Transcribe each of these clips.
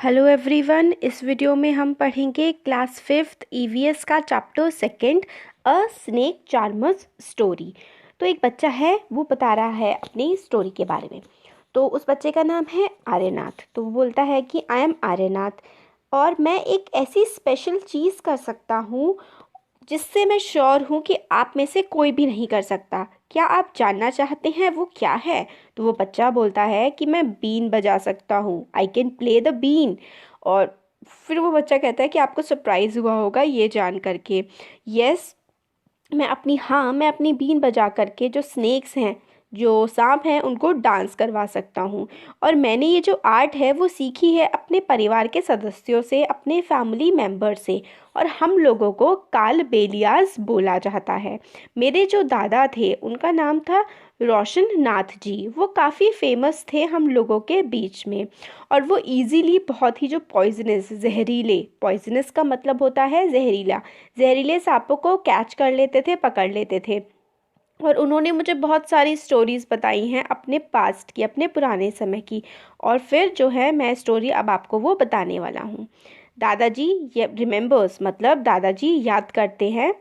Hello everyone. इस video में हम पढ़ेंगे क्लास 5th ईवीएस का चैप्टर सेकंड अ स्नेक चार्मर्स स्टोरी। तो एक बच्चा है, वो बता रहा है अपनी स्टोरी के बारे में। तो उस बच्चे का नाम है आर्यनाथ। तो वो बोलता है कि आई एम आर्यनाथ और मैं एक ऐसी स्पेशल चीज़ कर सकता हूँ जिससे मैं श्योर हूँ कि आप में से कोई भी नहीं कर सकता। क्या आप जानना चाहते हैं वो क्या है? तो वो बच्चा बोलता है कि मैं बीन बजा सकता हूँ, I can play the been. और फिर वो बच्चा कहता है कि आपको सरप्राइज़ हुआ होगा ये जान करके। यस, मैं अपनी बीन बजा करके जो स्नेक्स हैं, जो सांप हैं, उनको डांस करवा सकता हूँ। और मैंने ये जो आर्ट है वो सीखी है अपने परिवार के सदस्यों से, अपने फैमिली मेम्बर से। और हम लोगों को काल बेलियास बोला जाता है। मेरे जो दादा थे उनका नाम था रोशन नाथ जी। वो काफ़ी फेमस थे हम लोगों के बीच में। और वो इजीली बहुत ही जो पॉइजनस, जहरीले, पॉइजनस का मतलब होता है जहरीला, जहरीले सांपों को कैच कर लेते थे, पकड़ लेते थे। और उन्होंने मुझे बहुत सारी स्टोरीज़ बताई हैं अपने पास्ट की, अपने पुराने समय की। और फिर जो है मैं स्टोरी अब आपको वो बताने वाला हूँ। दादाजी ये रिमेंबर्स, मतलब दादाजी याद करते हैं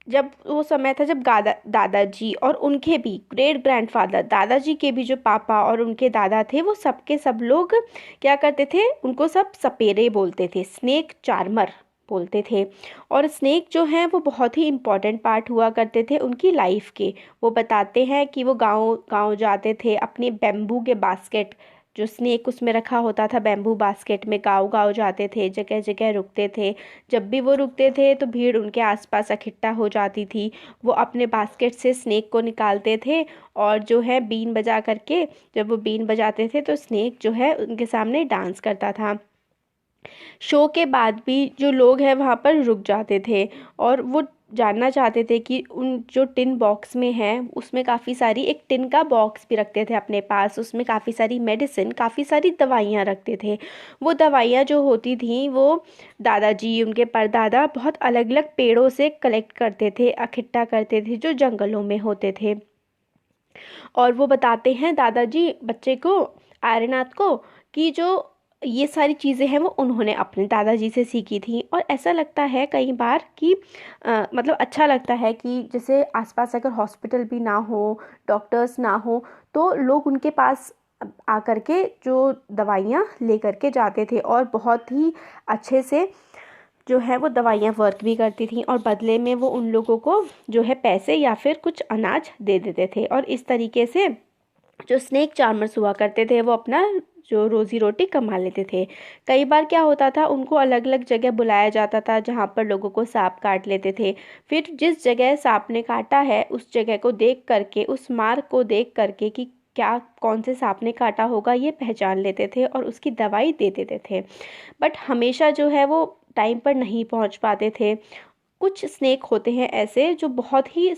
जब वो समय था जब दादाजी और उनके भी ग्रेट ग्रैंडफादर, दादाजी के भी जो पापा और उनके दादा थे, वो सबके सब लोग क्या करते थे, उनको सब सपेरे बोलते थे, स्नेक चार्मर बोलते थे। और स्नेक जो हैं वो बहुत ही इम्पॉर्टेंट पार्ट हुआ करते थे उनकी लाइफ के। वो बताते हैं कि वो गांव गांव जाते थे, अपने बेम्बू के बास्केट, जो स्नेक उसमें रखा होता था बेम्बू बास्केट में, गांव गांव जाते थे, जगह जगह रुकते थे। जब भी वो रुकते थे तो भीड़ उनके आसपास इकट्ठा हो जाती थी। वो अपने बास्केट से स्नेक को निकालते थे और जो है बीन बजा करके, जब वो बीन बजाते थे तो स्नेक जो है उनके सामने डांस करता था। शो के बाद भी जो लोग हैं वहाँ पर रुक जाते थे और वो जानना चाहते थे कि उन जो टिन बॉक्स में है उसमें काफ़ी सारी, एक टिन का बॉक्स भी रखते थे अपने पास, उसमें काफ़ी सारी मेडिसिन, काफ़ी सारी दवाइयाँ रखते थे। वो दवाइयाँ जो होती थी वो दादाजी, उनके परदादा बहुत अलग अलग पेड़ों से कलेक्ट करते थे, इकट्ठा करते थे, जो जंगलों में होते थे। और वो बताते हैं दादाजी बच्चे को, आर्यनाथ को, कि जो ये सारी चीज़ें हैं वो उन्होंने अपने दादाजी से सीखी थी। और ऐसा लगता है कई बार कि मतलब अच्छा लगता है कि जैसे आसपास अगर हॉस्पिटल भी ना हो, डॉक्टर्स ना हो, तो लोग उनके पास आकर के जो दवाइयाँ ले करके जाते थे और बहुत ही अच्छे से जो है वो दवाइयाँ वर्क भी करती थी। और बदले में वो उन लोगों को जो है पैसे या फिर कुछ अनाज दे देते थे। और इस तरीके से जो स्नेक चार्मर्स हुआ करते थे वो अपना जो रोजी रोटी कमा लेते थे। कई बार क्या होता था, उनको अलग अलग जगह बुलाया जाता था जहाँ पर लोगों को सांप काट लेते थे। फिर जिस जगह सांप ने काटा है उस जगह को देख करके, उस मार्क को देख करके कि क्या, कौन से सांप ने काटा होगा, ये पहचान लेते थे और उसकी दवाई दे देते थे। बट हमेशा जो है वो टाइम पर नहीं पहुंच पाते थे। कुछ स्नेक होते हैं ऐसे जो बहुत ही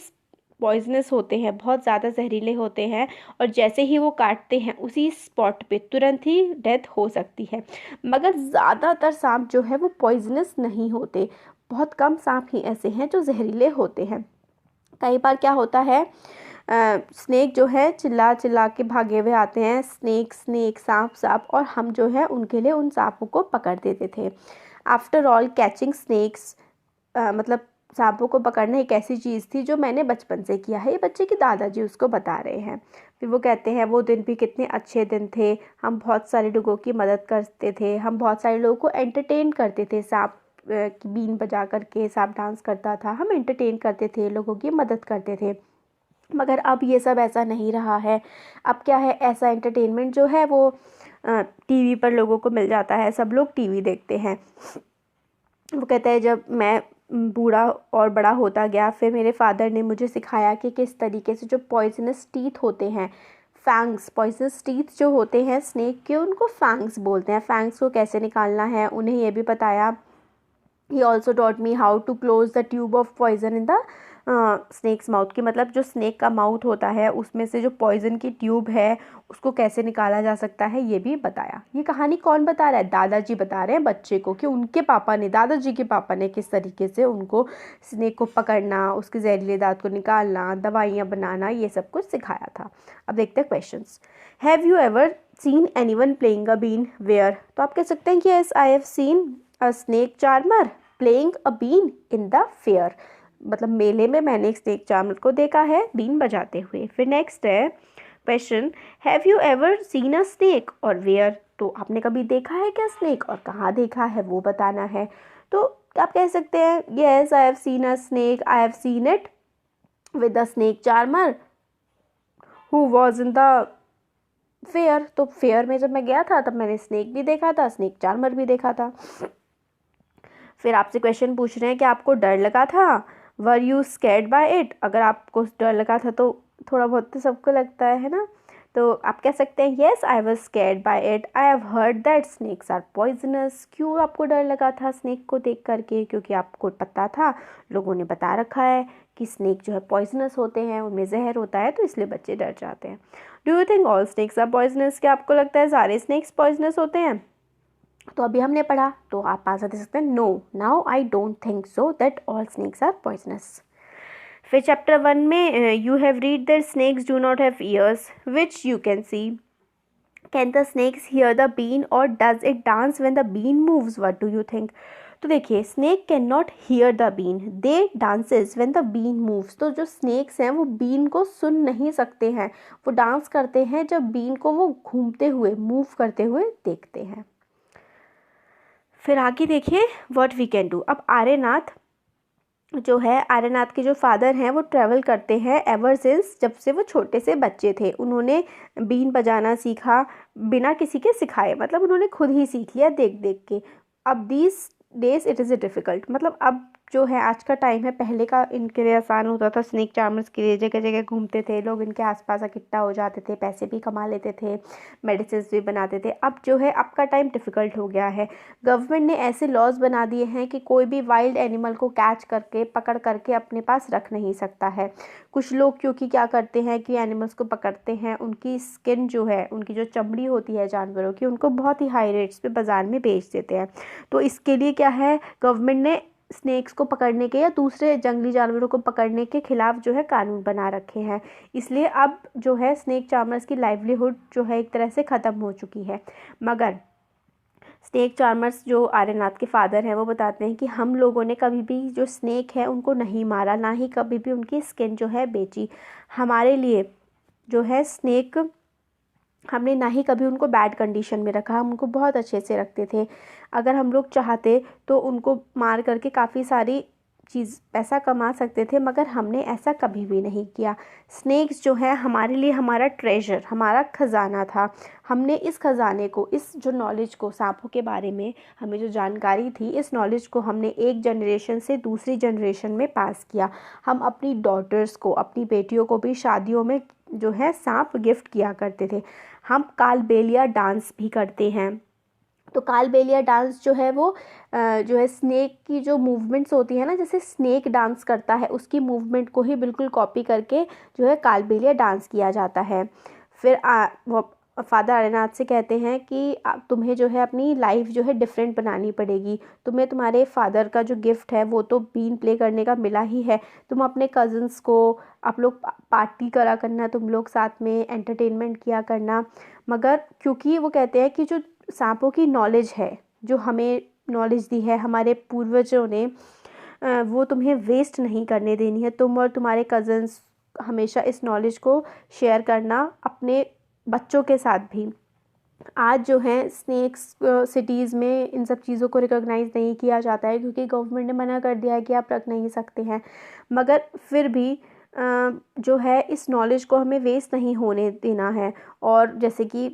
पॉइजनस होते हैं, बहुत ज़्यादा जहरीले होते हैं, और जैसे ही वो काटते हैं उसी स्पॉट पे तुरंत ही डेथ हो सकती है। मगर ज़्यादातर सांप जो है वो पॉइजनस नहीं होते। बहुत कम सांप ही ऐसे हैं जो जहरीले होते हैं। कई बार क्या होता है, स्नेक जो है चिल्ला चिल्ला के भागे हुए आते हैं, स्नेक स्नेक, सांप सांप, और हम जो है उनके लिए उन सांपों को पकड़ देते थे। आफ्टर ऑल कैचिंग स्नेक्स, मतलब सांपों को पकड़ना एक ऐसी चीज़ थी जो मैंने बचपन से किया है। ये बच्चे के दादाजी उसको बता रहे हैं। फिर वो कहते हैं वो दिन भी कितने अच्छे दिन थे, हम बहुत सारे लोगों की मदद करते थे, हम बहुत सारे लोगों को एंटरटेन करते थे। सांप की बीन बजा करके सांप डांस करता था, हम एंटरटेन करते थे, लोगों की मदद करते थे। मगर अब ये सब ऐसा नहीं रहा है। अब क्या है, ऐसा एंटरटेनमेंट जो है वो टीवी पर लोगों को मिल जाता है, सब लोग टीवी देखते हैं। वो कहता है जब मैं बूढ़ा और बड़ा होता गया, फिर मेरे फादर ने मुझे सिखाया कि किस तरीके से जो पॉइजनस टीथ होते हैं, फैंग्स, पॉइजनस टीथ जो होते हैं स्नेक के, उनको फैंग्स बोलते हैं, फैंग्स को कैसे निकालना है उन्हें ये भी बताया। He also taught me how to close the tube of poison in the snake's mouth, की मतलब जो स्नेक का माउथ होता है उसमें से जो पॉइजन की ट्यूब है उसको कैसे निकाला जा सकता है, ये भी बताया। ये कहानी कौन बता रहा है? दादाजी बता रहे हैं बच्चे को कि उनके पापा ने, दादाजी के पापा ने किस तरीके से उनको स्नेक को पकड़ना, उसके जहरीले दांत को निकालना, दवाइयाँ बनाना, ये सब कुछ सिखाया था। अब देखते हैं questions. Have you ever seen anyone playing a been where, तो आप कह सकते हैं कि yes I have seen a snake charmer playing a been in the fair, मतलब मेले में मैंने एक स्नेक चार्मर को देखा है बीन बजाते हुए। फिर नेक्स्ट है question, have you ever scene a snake और वेयर, तो आपने कभी देखा है क्या स्नेक और कहाँ देखा है वो बताना है। तो आप कह सकते हैं yes I have seen a snake, I have seen it with a snake charmer who was in the fair, तो फेयर में जब मैं गया था तब मैंने स्नेक भी देखा था, स्नेक चार्मर भी देखा था। फिर आपसे क्वेश्चन पूछ रहे हैं कि आपको डर लगा था, were you scared by it, अगर आपको डर लगा था तो थोड़ा बहुत तो सबको लगता है ना, तो आप कह सकते हैं yes I was scared by it, I have heard that snakes are poisonous, क्यों आपको डर लगा था स्नेक को देख करके, क्योंकि आपको पता था, लोगों ने बता रखा है कि स्नेक जो है पॉइजनस होते हैं, उनमें जहर होता है, तो इसलिए बच्चे डर जाते हैं। Do you think all snakes are poisonous, क्या आपको लगता है सारे स्नेक्स पॉइजनस होते हैं, तो अभी हमने पढ़ा तो आप आंसर दे सकते हैं no, now I don't think so that all snakes are poisonous. फिर चैप्टर 1 में you have read that snakes do not have ears which you can see, can the snakes hear the been और does it dance when the been moves, what do you think. तो देखिए snake can not hear the been, they dances when the been moves, तो जो snacks हैं वो been को सुन नहीं सकते हैं, वो डांस करते हैं जब बीन को वो घूमते हुए मूव करते हुए देखते हैं। फिर आगे देखिए व्हाट वी कैन डू। अब आर्यनाथ जो है, आर्यनाथ के जो फादर हैं वो ट्रैवल करते हैं एवर सिंस, जब से वो छोटे से बच्चे थे उन्होंने बीन बजाना सीखा बिना किसी के सिखाए, मतलब उन्होंने खुद ही सीख लिया देख देख के। अब these days it is a difficult, मतलब अब जो है आज का टाइम है, पहले का इनके लिए आसान होता था, स्नेक चार्मर्स के लिए जगह जगह घूमते थे लोग, इनके आसपास इकट्ठा हो जाते थे, पैसे भी कमा लेते थे, मेडिसिन भी बनाते थे। अब जो है अब का टाइम डिफ़िकल्ट हो गया है, गवर्नमेंट ने ऐसे लॉज बना दिए हैं कि कोई भी वाइल्ड एनिमल को कैच करके पकड़ करके अपने पास रख नहीं सकता है। कुछ लोग क्योंकि क्या करते हैं कि एनिमल्स को पकड़ते हैं, उनकी स्किन जो है, उनकी जो चमड़ी होती है जानवरों की, उनको बहुत ही हाई रेट्स पे बाज़ार में बेच देते हैं। तो इसके लिए क्या है, गवर्नमेंट ने स्नेक्स को पकड़ने के या दूसरे जंगली जानवरों को पकड़ने के खिलाफ जो है कानून बना रखे हैं, इसलिए अब जो है स्नेक चार्मर्स की लाइवलीहुड जो है एक तरह से ख़त्म हो चुकी है। मगर स्नेक चार्मर्स जो आर्यनाथ के फादर हैं वो बताते हैं कि हम लोगों ने कभी भी जो स्नेक है उनको नहीं मारा, ना ही कभी भी उनकी स्किन जो है बेची। हमारे लिए जो है स्नेक, हमने ना ही कभी उनको बैड कंडीशन में रखा, हम उनको बहुत अच्छे से रखते थे। अगर हम लोग चाहते तो उनको मार करके काफ़ी सारी पैसा कमा सकते थे, मगर हमने ऐसा कभी भी नहीं किया। स्नेक्स जो है हमारे लिए हमारा ट्रेजर, हमारा ख़जाना था। हमने इस ख़जाने को, इस जो नॉलेज को, सांपों के बारे में हमें जो जानकारी थी, इस नॉलेज को हमने एक जनरेशन से दूसरी जनरेशन में पास किया। हम अपनी डॉटर्स को, अपनी बेटियों को भी शादियों में जो है सांप गिफ्ट किया करते थे। हम कालबेलिया डांस भी करते हैं, तो कालबेलिया डांस जो है वो जो है स्नेक की जो मूवमेंट्स होती है ना, जैसे स्नेक डांस करता है उसकी मूवमेंट को ही बिल्कुल कॉपी करके जो है कालबेलिया डांस किया जाता है। फिर वो फादर आर्यनाथ से कहते हैं कि तुम्हें जो है अपनी लाइफ जो है डिफरेंट बनानी पड़ेगी, तुम्हें तुम्हारे फादर का जो गिफ्ट है वो तो बीन प्ले करने का मिला ही है, तुम अपने कज़न्स को, आप लोग पार्टी करा करना, तुम लोग साथ में एंटरटेनमेंट किया करना। मगर क्योंकि वो कहते हैं कि जो सांपों की नॉलेज है, जो हमें नॉलेज दी है हमारे पूर्वजों ने, वो तुम्हें वेस्ट नहीं करने देनी है। तुम और तुम्हारे कज़न्स हमेशा इस नॉलेज को शेयर करना अपने बच्चों के साथ भी। आज जो है स्नेक्स सिटीज़ में इन सब चीज़ों को रिकॉग्नाइज़ नहीं किया जाता है, क्योंकि गवर्नमेंट ने मना कर दिया है कि आप रख नहीं सकते हैं। मगर फिर भी जो है इस नॉलेज को हमें वेस्ट नहीं होने देना है, और जैसे कि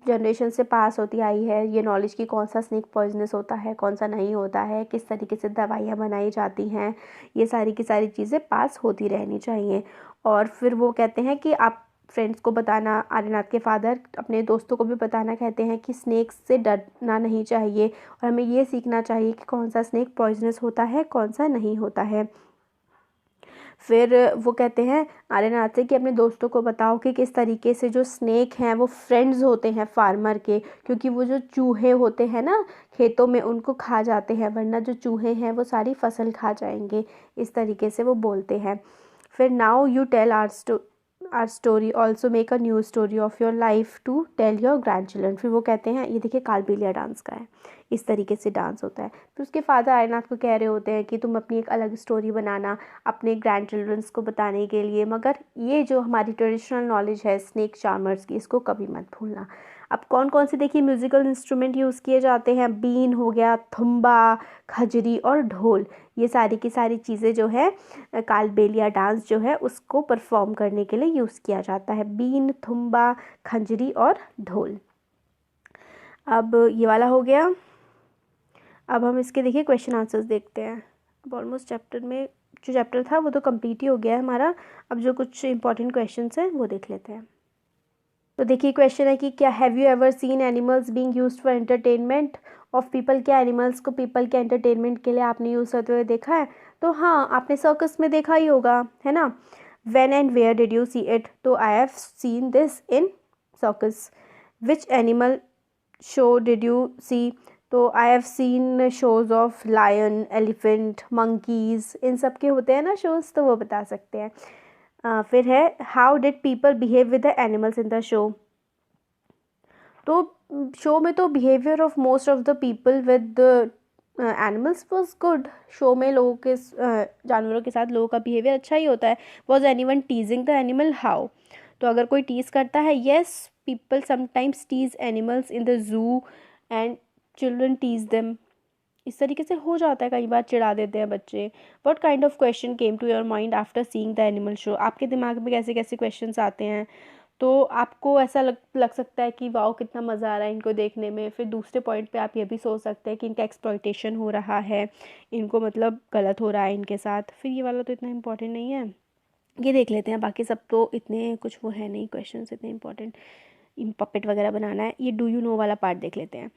जनरेशन से पास होती आई है ये नॉलेज कि कौन सा स्नेक पॉइजनस होता है, कौन सा नहीं होता है, किस तरीके से दवाइयाँ बनाई जाती हैं, ये सारी की सारी चीज़ें पास होती रहनी चाहिए। और फिर वो कहते हैं कि आप फ्रेंड्स को बताना, आर्यनाथ के फादर अपने दोस्तों को भी बताना कहते हैं कि स्नेक्स से डरना नहीं चाहिए, और हमें ये सीखना चाहिए कि कौन सा स्नेक पॉइजनस होता है, कौन सा नहीं होता है। फिर वो कहते हैं आर्यनाथ से कि अपने दोस्तों को बताओ कि किस तरीके से जो स्नेक हैं वो फ्रेंड्स होते हैं फार्मर के, क्योंकि वो जो चूहे होते हैं ना खेतों में उनको खा जाते हैं, वरना जो चूहे हैं वो सारी फसल खा जाएंगे, इस तरीके से वो बोलते हैं। फिर now you tell our story also make a new story of your life to tell your grand children. फिर वो कहते हैं, ये देखिए कालबेलिया डांस का है, इस तरीके से डांस होता है। फिर उसके फादर आर्यनाथ को कह रहे होते हैं कि तुम अपनी एक अलग स्टोरी बनाना अपने ग्रैंड चिल्ड्रंस को बताने के लिए, मगर ये जो हमारी ट्रेडिशनल नॉलेज है स्नेक चार्मर्स की, इसको कभी मत भूलना। अब कौन कौन से देखिए म्यूज़िकल इंस्ट्रूमेंट यूज़ किए जाते हैं, बीन हो गया, थुम्बा, खजरी और ढोल। ये सारी की सारी चीज़ें जो है कालबेलिया डांस जो है उसको परफॉर्म करने के लिए यूज़ किया जाता है, बीन, थुम्बा, खंजरी और ढोल। अब ये वाला हो गया। अब हम इसके देखिए क्वेश्चन आंसर्स देखते हैं। अब ऑलमोस्ट चैप्टर में जो चैप्टर था वो तो कंप्लीट ही हो गया है हमारा। अब जो कुछ इंपॉर्टेंट क्वेश्चंस हैं वो देख लेते हैं। तो देखिए क्वेश्चन है कि क्या have you ever scene animals being used for entertainment of people. क्या एनिमल्स को पीपल के एंटरटेनमेंट के लिए आपने यूज़ करते हुए देखा है? तो हाँ, आपने सर्कस में देखा ही होगा, है ना। When and where did you see it? तो I have seen this in circus. Which animal show did you see? तो I have seen shows of lion, elephant, monkeys, इन सब के होते हैं ना शोज़, तो वो बता सकते हैं। फिर है how did people behave with the animals in the show. तो शो में तो behaviour of most of the people with animals was good. Show में लोगों के जानवरों के साथ लोगों का बिहेवियर अच्छा ही होता है। Was anyone teasing the animal? How? तो अगर कोई टीज करता है, yes, people sometimes tease animals in the zoo and children tease them. इस तरीके से हो जाता है, कई बार चिढ़ा देते हैं बच्चे। What kind of question came to your mind after seeing the animal show? आपके दिमाग में कैसे कैसे क्वेश्चंस आते हैं? तो आपको ऐसा लग सकता है कि वाओ कितना मज़ा आ रहा है इनको देखने में। फिर दूसरे पॉइंट पे आप ये भी सोच सकते हैं कि इनका एक्सप्लॉइटेशन हो रहा है, इनको मतलब गलत हो रहा है इनके साथ। फिर ये वाला तो इतना इम्पोर्टेंट नहीं है, ये देख लेते हैं। बाकी सब तो इतने कुछ वो है नहीं, क्वेश्चंस इतने इम्पोर्टेंट। पपेट वगैरह बनाना है। ये डू यू नो वाला पार्ट देख लेते हैं।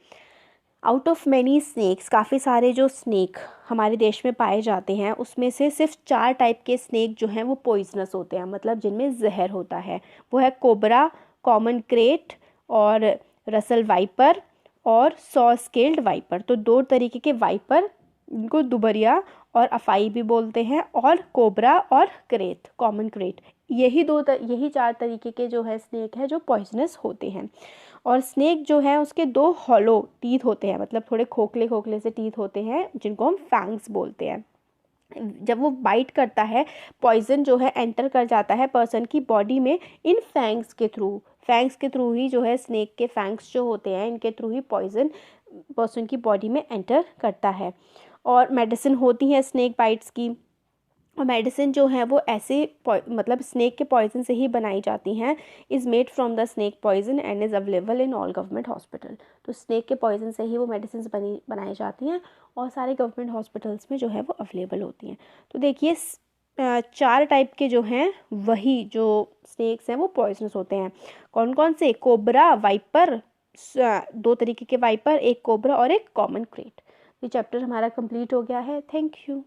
आउट ऑफ मैनी स्नेक्स, काफ़ी सारे जो स्नेक हमारे देश में पाए जाते हैं उसमें से सिर्फ 4 टाइप के स्नेक जो हैं वो पॉइजनस होते हैं, मतलब जिनमें जहर होता है। वो है कोबरा, कॉमन क्रेट और रसल वाइपर और सॉ स्केल्ड वाइपर। तो 2 तरीके के वाइपर, इनको दुबरिया और अफाई भी बोलते हैं, और कोबरा और क्रेट, कॉमन क्रेट, यही 4 तरीके के जो है स्नेक है जो पॉइजनस होते हैं। और स्नेक जो है उसके 2 हॉलो टीथ होते हैं, मतलब थोड़े खोखले खोखले से टीथ होते हैं जिनको हम फैंग्स बोलते हैं। जब वो बाइट करता है, पॉइजन जो है एंटर कर जाता है पर्सन की बॉडी में इन फैंग्स के थ्रू ही जो है स्नेक के फैंग्स जो होते हैं इनके थ्रू ही पॉइजन पर्सन की बॉडी में एंटर करता है। और मेडिसिन होती है स्नेक बाइट्स की, और मेडिसिन जो है वो ऐसे मतलब स्नेक के पॉइजन से ही बनाई जाती हैं। Is made from the snake poison and is available in all government hospital. तो स्नेक के पॉइजन से ही वो मेडिसिन बनाई जाती हैं और सारे गवर्नमेंट हॉस्पिटल्स में जो है वो अवेलेबल होती हैं। तो देखिए 4 टाइप के जो हैं वही जो स्नेक्स हैं वो पॉइजनस होते हैं। कौन कौन से? कोबरा, वाइपर, 2 तरीके के वाइपर, एक कोबरा और एक कॉमन क्रेट। ये चैप्टर हमारा कंप्लीट हो गया है। Thank you.